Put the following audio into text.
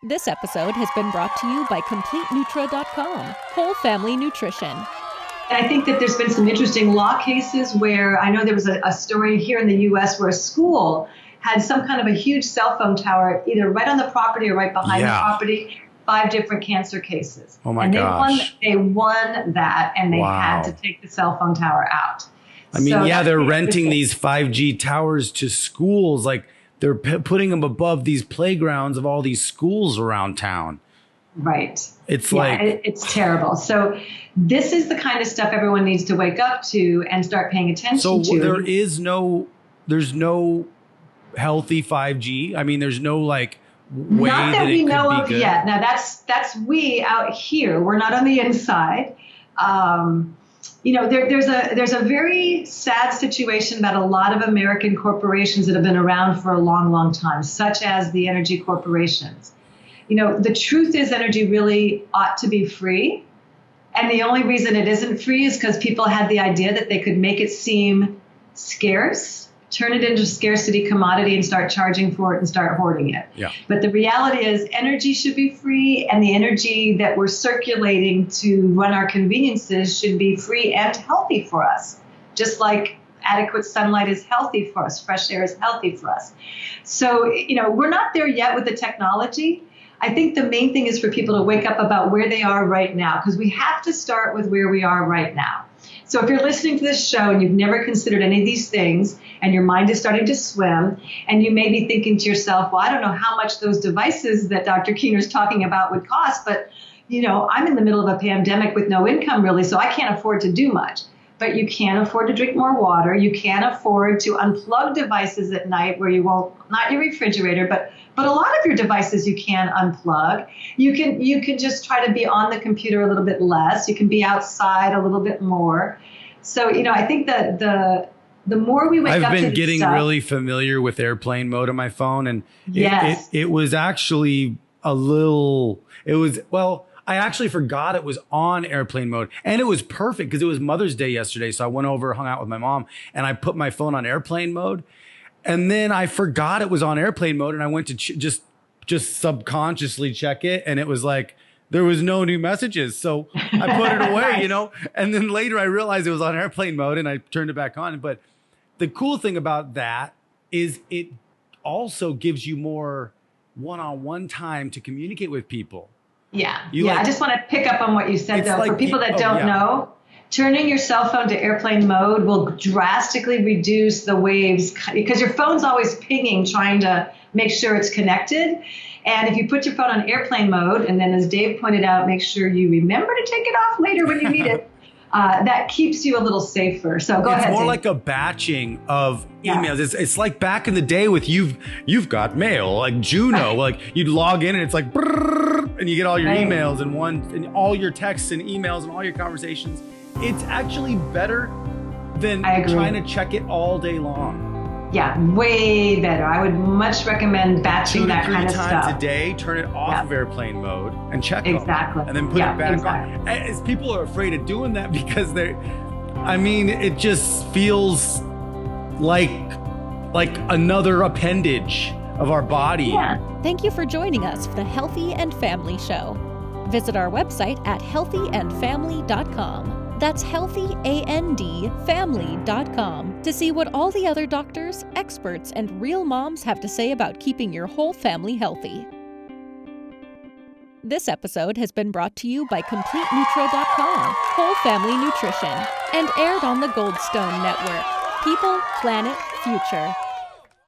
This episode has been brought to you by CompleteNutra.com, whole family nutrition. I think that there's been some interesting law cases where I know there was a story here in the U.S. where a school had some kind of a huge cell phone tower either right on the property or right behind the property, 5 different cancer cases. Oh my and gosh. They won that, and they had to take the cell phone tower out. I mean, they're renting these 5G towers to schools. Like they're putting them above these playgrounds of all these schools around town. Right. It's it's terrible. So this is the kind of stuff everyone needs to wake up to and start paying attention to. So there's no healthy 5G. I mean, there's no way not that we know of yet. Now that's we out here. We're not on the inside. There's a very sad situation about a lot of American corporations that have been around for a long, long time, such as the energy corporations. The truth is energy really ought to be free. And the only reason it isn't free is because people had the idea that they could make it seem scarce, turn it into a scarcity commodity and start charging for it and start hoarding it. Yeah. But the reality is energy should be free, and the energy that we're circulating to run our conveniences should be free and healthy for us, just like adequate sunlight is healthy for us, fresh air is healthy for us. So, we're not there yet with the technology. I think the main thing is for people to wake up about where they are right now, because we have to start with where we are right now. So if you're listening to this show and you've never considered any of these things and your mind is starting to swim and you may be thinking to yourself, well, I don't know how much those devices that Dr. Keener's talking about would cost, but I'm in the middle of a pandemic with no income really, so I can't afford to do much. But you can afford to drink more water. You can afford to unplug devices at night where you won't, not your refrigerator, but a lot of your devices you can unplug. You can just try to be on the computer a little bit less. You can be outside a little bit more. So, I think that the more we wake up to I've been getting really familiar with airplane mode on my phone, and it was actually I actually forgot it was on airplane mode, and it was perfect because it was Mother's Day yesterday. So I went over, hung out with my mom, and I put my phone on airplane mode, and then I forgot it was on airplane mode, and I went to just subconsciously check it, and it was like there was no new messages. So I put it away, and then later I realized it was on airplane mode, and I turned it back on. But the cool thing about that is it also gives you more one-on-one time to communicate with people. Yeah. I just want to pick up on what you said, though. For people that don't know, turning your cell phone to airplane mode will drastically reduce the waves because your phone's always pinging, trying to make sure it's connected. And if you put your phone on airplane mode, and then as Dave pointed out, make sure you remember to take it off later when you need it, that keeps you a little safer. So go ahead. It's more Dave. like a batching of emails. It's like back in the day with you've got mail, like Juno, like you'd log in and it's like, and you get all your emails and all your texts and emails and all your conversations. It's actually better than trying to check it all day long. Yeah, way better. I would much recommend batching that kind of stuff. 2 to 3 times a day, turn it off of airplane mode and check them. And then put it back on. As people are afraid of doing that because it just feels like another appendage of our body. Yeah. Thank you for joining us for the Healthy and Family Show. Visit our website at healthyandfamily.com. That's healthyandfamily.com to see what all the other doctors, experts, and real moms have to say about keeping your whole family healthy. This episode has been brought to you by CompleteNutra.com, whole family nutrition, and aired on the Goldstone Network. People, Planet, Future.